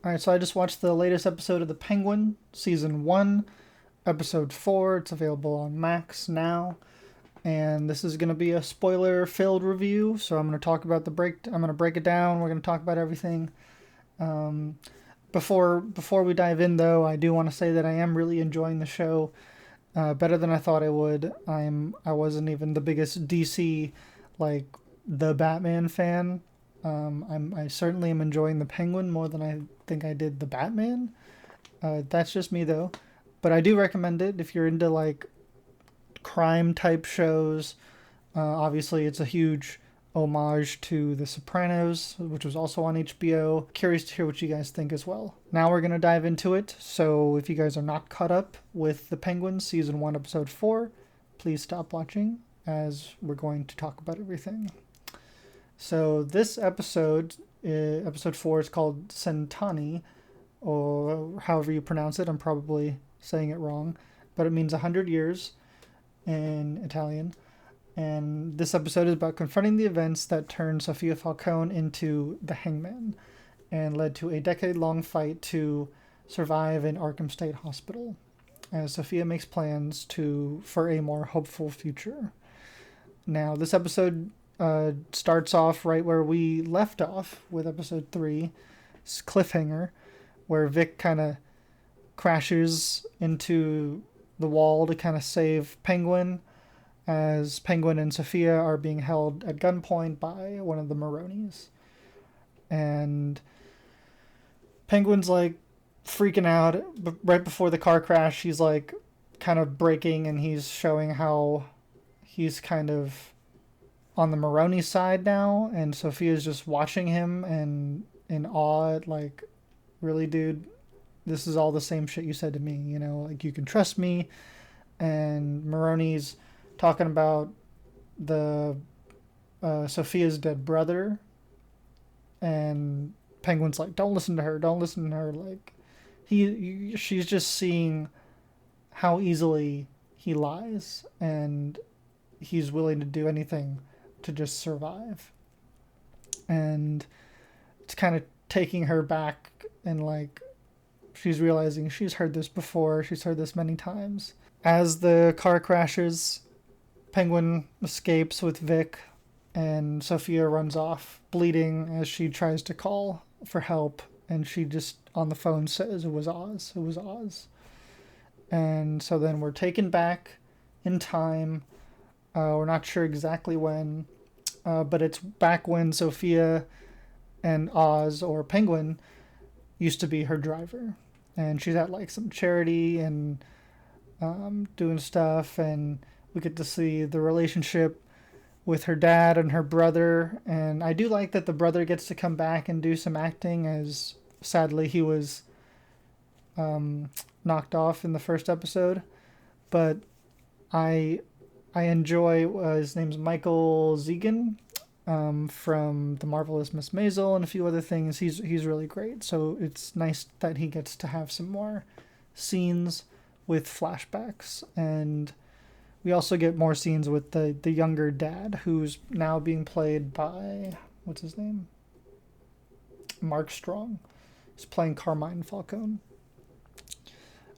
Alright, so I just watched the latest episode of The Penguin, Season 1, Episode 4. It's available on Max now. And this is going to be a spoiler-filled review, so I'm going to talk about I'm going to break it down. We're going to talk about everything. Um, before we dive in, though, I do want to say that I am really enjoying the show better than I thought I would. I wasn't even the biggest DC, like, the Batman fan. I certainly am enjoying the Penguin more than I think I did the Batman. That's just me though, but I do recommend it if you're into like crime type shows. Obviously, it's a huge homage to The Sopranos, which was also on HBO. Curious to hear what you guys think as well. Now we're gonna dive into it. So if you guys are not caught up with The Penguin season 1 episode 4, please stop watching as we're going to talk about everything. So this episode, episode 4, is called Cent'anni, or however you pronounce it. I'm probably saying it wrong, but it means 100 years in Italian. And this episode is about confronting the events that turned Sofia Falcone into the Hangman and led to a decade-long fight to survive in Arkham State Hospital, as Sofia makes plans for a more hopeful future. Now, this episode starts off right where we left off with episode 3, cliffhanger, where Vic kind of crashes into the wall to kind of save Penguin, as Penguin and Sofia are being held at gunpoint by one of the Maronis. And Penguin's like freaking out. Right before the car crash, he's like kind of breaking, and he's showing how he's kind of on the Maroni side now, and Sofia's just watching him and in awe at like, really, dude, this is all the same shit you said to me, you know, like, you can trust me. And Maroni's talking about the Sofia's dead brother, and Penguin's like, don't listen to her, like, she's just seeing how easily he lies, and he's willing to do anything to just survive. And it's kind of taking her back, and like, she's realizing she's heard this before, she's heard this many times. As the car crashes, Penguin escapes with Vic, and Sofia runs off bleeding as she tries to call for help, and she just on the phone says it was Oz. And so then we're taken back in time. We're not sure exactly when, but it's back when Sofia and Oz, or Penguin, used to be her driver. And she's at like some charity and doing stuff, and we get to see the relationship with her dad and her brother. And I do like that the brother gets to come back and do some acting, as sadly he was knocked off in the first episode. But I enjoy, his name's Michael Zegan, from The Marvelous Miss Maisel and a few other things. He's really great. So it's nice that he gets to have some more scenes with flashbacks. And we also get more scenes with the younger dad, who's now being played by, what's his name? Mark Strong. He's playing Carmine Falcone.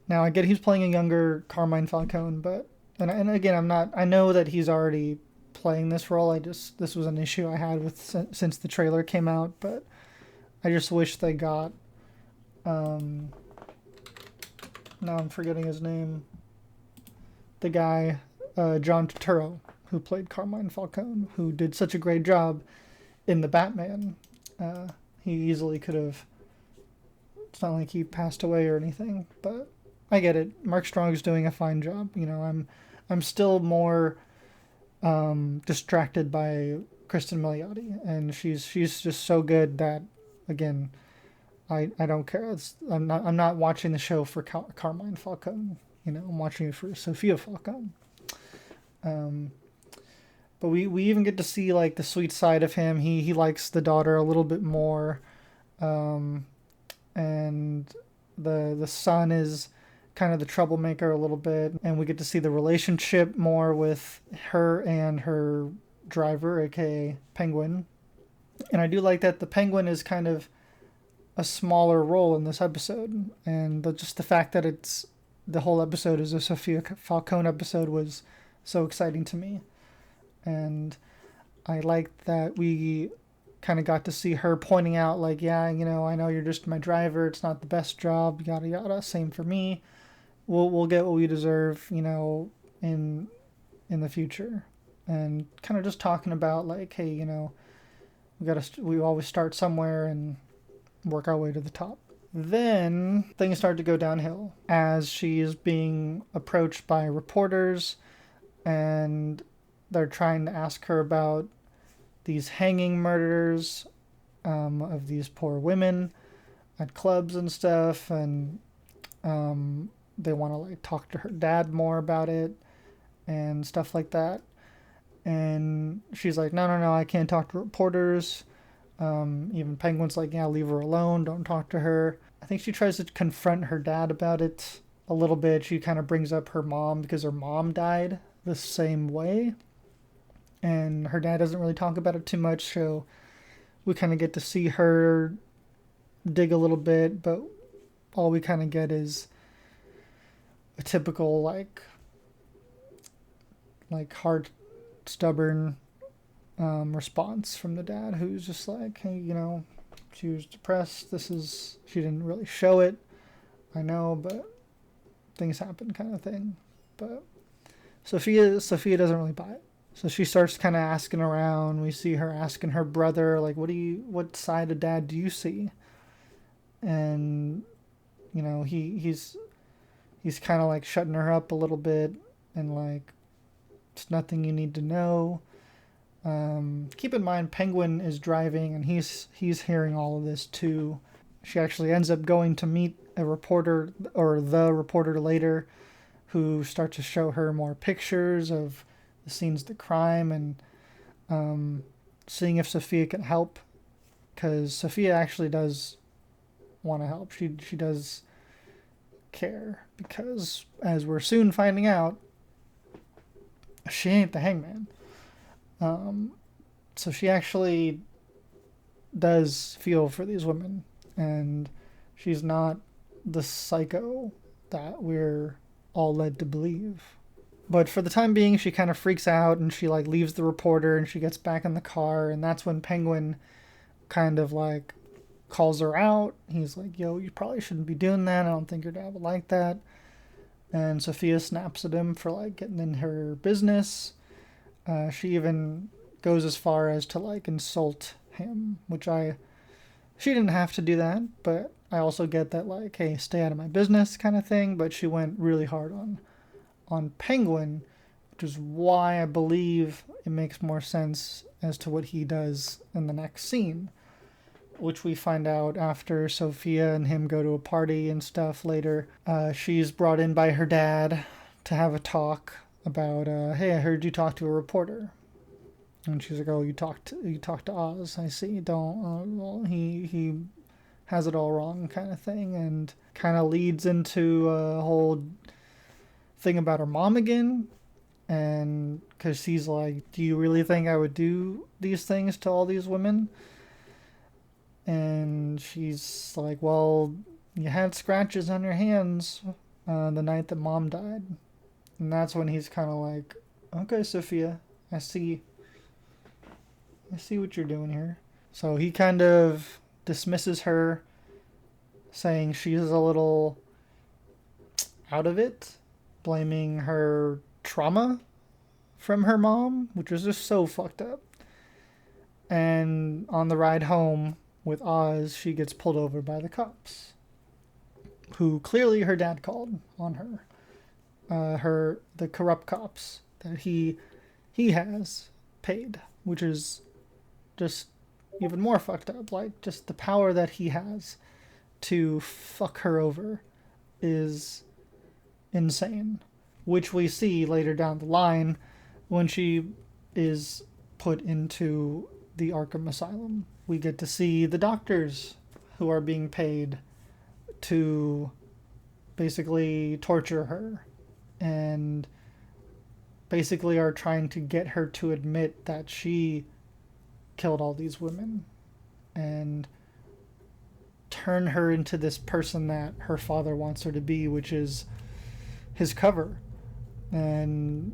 Now, I get he's playing a younger Carmine Falcone, but and again, I know that he's already playing this role. This was an issue I had with since the trailer came out, but I just wish they got now I'm forgetting his name. The guy, John Turturro, who played Carmine Falcone, who did such a great job in the Batman. He easily could have. It's not like he passed away or anything, but I get it. Mark Strong's doing a fine job. You know, I'm still more distracted by Cristin Milioti, and she's just so good that, again, I don't care. I'm not watching the show for Carmine Falcone. You know, I'm watching it for Sofia Falcone. But we even get to see like the sweet side of him. He likes the daughter a little bit more, and the son is kind of the troublemaker a little bit, and we get to see the relationship more with her and her driver, aka Penguin. And I do like that the Penguin is kind of a smaller role in this episode, and just the fact that the whole episode is a Sophia Falcone episode was so exciting to me. And I liked that we kind of got to see her pointing out, like, yeah, I know you're just my driver. It's not the best job, yada yada. Same for me. We'll get what we deserve, in the future. And kind of just talking about, like, hey, we always start somewhere and work our way to the top. Then things start to go downhill as she is being approached by reporters, and they're trying to ask her about these hanging murders of these poor women at clubs and stuff, and they want to like talk to her dad more about it and stuff like that. And she's like, no, I can't talk to reporters. Even Penguin's like, yeah, leave her alone, don't talk to her. I think she tries to confront her dad about it a little bit. She kind of brings up her mom because her mom died the same way, and her dad doesn't really talk about it too much, so we kind of get to see her dig a little bit, but all we kind of get is a typical like hard, stubborn response from the dad, who's just like, hey, she was depressed. She didn't really show it, I know, but things happen, kind of thing. But Sophia doesn't really buy it. So she starts kind of asking around. We see her asking her brother, like, what side of dad do you see? And, he's kind of like shutting her up a little bit and like, it's nothing you need to know. Keep in mind, Penguin is driving and he's hearing all of this too. She actually ends up going to meet a reporter, or the reporter later, who starts to show her more pictures of the scenes of the crime, and seeing if Sophia can help, because Sophia actually does want to help. She does care, because as we're soon finding out, she ain't the hangman. So she actually does feel for these women, and she's not the psycho that we're all led to believe. But for the time being, she kind of freaks out and she like leaves the reporter and she gets back in the car, and that's when Penguin kind of like calls her out. He's like, yo, you probably shouldn't be doing that. I don't think your dad would like that. And Sophia snaps at him for like getting in her business. She even goes as far as to like insult him, which she didn't have to do that, but I also get that, like, hey, stay out of my business kind of thing. But she went really hard on Penguin, which is why I believe it makes more sense as to what he does in the next scene, which we find out after Sophia and him go to a party and stuff later. She's brought in by her dad to have a talk about, hey, I heard you talk to a reporter. And she's like, oh, you talked to Oz, I see. Don't, well, he has it all wrong kind of thing, and kind of leads into a whole thing about her mom again. And because she's like, do you really think I would do these things to all these women? And she's like, well, you had scratches on your hands the night that mom died. And that's when he's kind of like, okay, Sophia, I see what you're doing here. So he kind of dismisses her, saying she's a little out of it, blaming her trauma from her mom, which was just so fucked up. And on the ride home with Oz, she gets pulled over by the cops, who clearly her dad called on her. The corrupt cops that he has paid, which is just even more fucked up. Like, just the power that he has to fuck her over is insane, which we see later down the line when she is put into the Arkham Asylum. We get to see the doctors who are being paid to basically torture her, and basically are trying to get her to admit that she killed all these women, and turn her into this person that her father wants her to be, which is his cover. And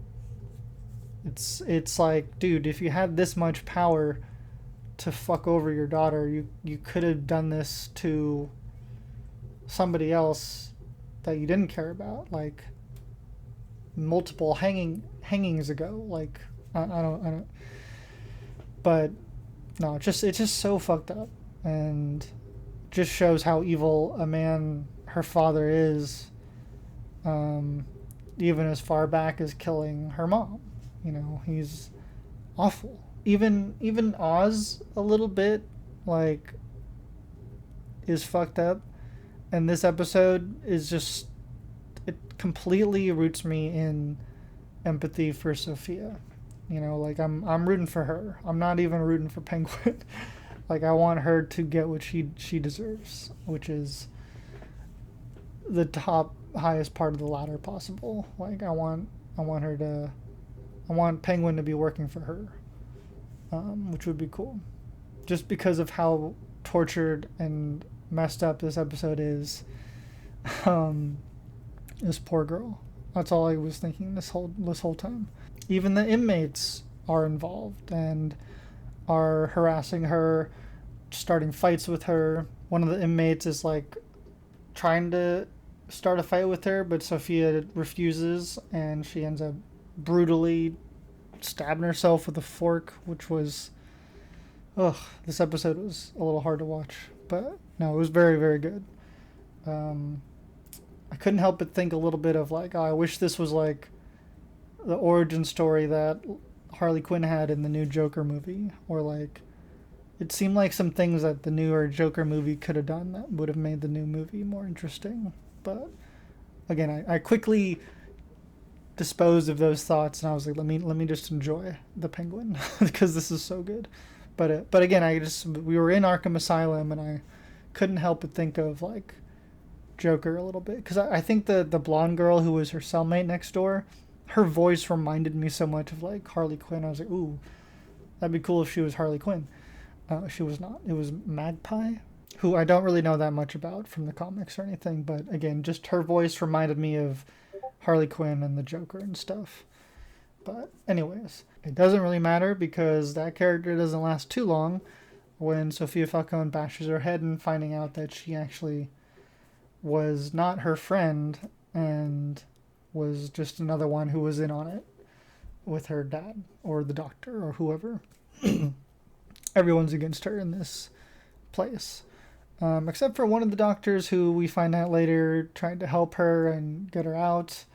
it's like, dude, if you had this much power to fuck over your daughter, you could have done this to somebody else that you didn't care about, like multiple hangings ago. Like I don't. But no, it's just so fucked up, and just shows how evil a man her father is. Even as far back as killing her mom. You know, he's awful. Even Oz a little bit, like, is fucked up. And this episode is just, it completely roots me in empathy for Sophia. You know, like I'm rooting for her. I'm not even rooting for Penguin. Like, I want her to get what she deserves, which is the highest part of the ladder possible. Like, I want Penguin to be working for her, which would be cool. Just because of how tortured and messed up this episode is, this poor girl. That's all I was thinking this whole time. Even the inmates are involved and are harassing her, starting fights with her. One of the inmates is like trying to start a fight with her, but Sophia refuses, and she ends up brutally stabbing herself with a fork, which was, this episode was a little hard to watch, but no, it was very, very good. I couldn't help but think a little bit of like, I wish this was like the origin story that Harley Quinn had in the new Joker movie, or like, it seemed like some things that the newer Joker movie could have done that would have made the new movie more interesting. But again, I quickly disposed of those thoughts, and I was like, let me just enjoy the Penguin because this is so good. But again, we were in Arkham Asylum, and I couldn't help but think of like Joker a little bit, because I think the blonde girl who was her cellmate next door, her voice reminded me so much of like Harley Quinn. I was like, ooh, that'd be cool if she was Harley Quinn. She was not. It was Magpie, who I don't really know that much about from the comics or anything, but again, just her voice reminded me of Harley Quinn and the Joker and stuff. But anyways, it doesn't really matter because that character doesn't last too long when Sophia Falcone bashes her head and finding out that she actually was not her friend and was just another one who was in on it with her dad or the doctor or whoever. Everyone's against her in this place. Except for one of the doctors who we find out later tried to help her and get her out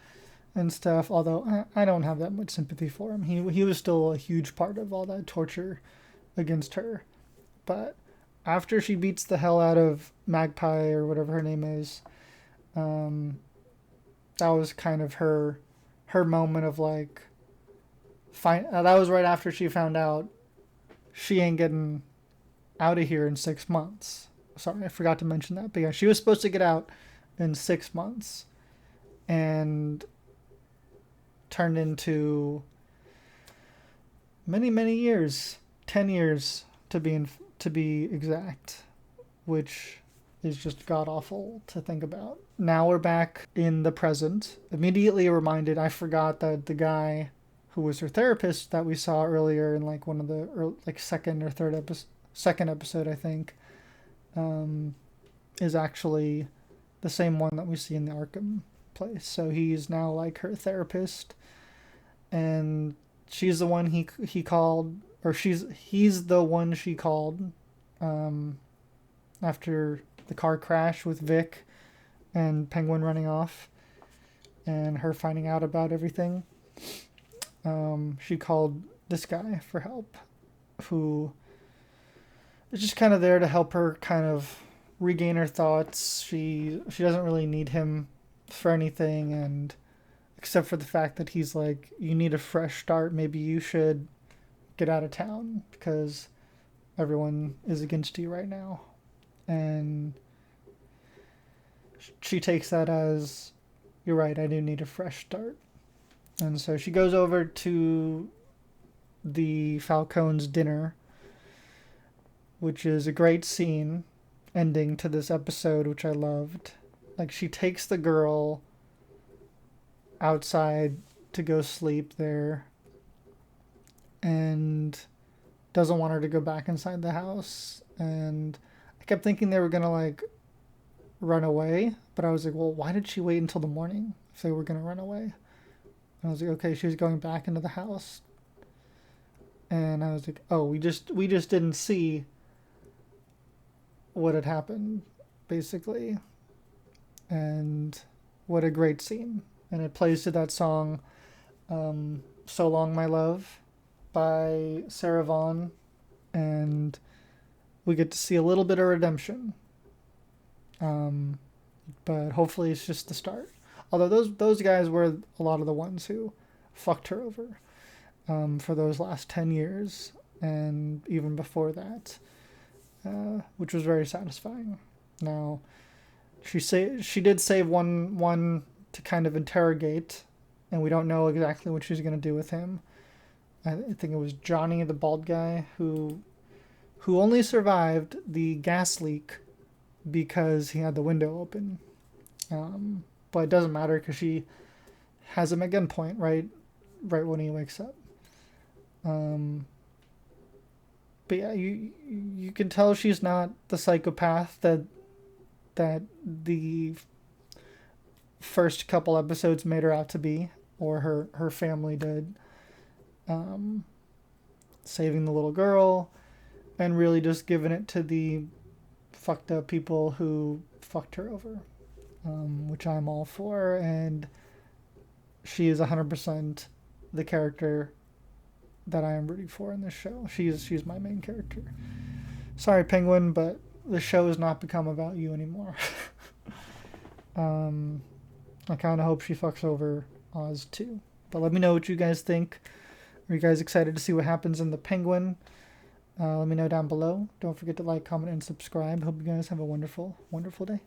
and stuff, although I don't have that much sympathy for him. He was still a huge part of all that torture against her. But after she beats the hell out of Magpie or whatever her name is, that was kind of her moment of like, that was right after she found out she ain't getting out of here in 6 months. Sorry, I forgot to mention that. But yeah, she was supposed to get out in 6 months, and turned into many, many years, 10 years to be exact, which is just god awful to think about. Now we're back in the present. Immediately reminded, I forgot that the guy who was her therapist that we saw earlier in like one of the second or third second episode, I think, is actually the same one that we see in the Arkham place. So he's now like her therapist, and she's the one he called, or he's the one she called after the car crash with Vic and Penguin running off and her finding out about everything. She called this guy for help, who is just kind of there to help her kind of regain her thoughts. She doesn't really need him for anything, and except for the fact that he's like, you need a fresh start, maybe you should get out of town because everyone is against you right now. And she takes that as, you're right, I do need a fresh start. And so she goes over to the Falcone's dinner, which is a great scene. ending to this episode, which I loved. Like, she takes the girl outside to go sleep there and doesn't want her to go back inside the house. And I kept thinking they were gonna like run away, but I was like, well, why did she wait until the morning if they were gonna run away? And I was like, okay, she was going back into the house. And I was like, oh, we just didn't see what had happened, basically. And what a great scene. And it plays to that song, So Long My Love by Sarah Vaughan. And we get to see a little bit of redemption. But hopefully it's just the start. Although those guys were a lot of the ones who fucked her over for those last 10 years and even before that, which was very satisfying. Now, she did save one to kind of interrogate, and we don't know exactly what she's going to do with him. I think it was Johnny, the bald guy, who only survived the gas leak because he had the window open. But it doesn't matter because she has him at gunpoint right when he wakes up. But yeah, you can tell she's not the psychopath that the first couple episodes made her out to be, or her family did. Saving the little girl and really just giving it to the fucked up people who fucked her over, which I'm all for. And she is 100% the character that I am rooting for in this show. She's my main character. Sorry, Penguin, but the show has not become about you anymore. I kind of hope she fucks over Oz too. But let me know what you guys think. Are you guys excited to see what happens in the Penguin? Let me know down below. Don't forget to like, comment, and subscribe. Hope you guys have a wonderful, wonderful day.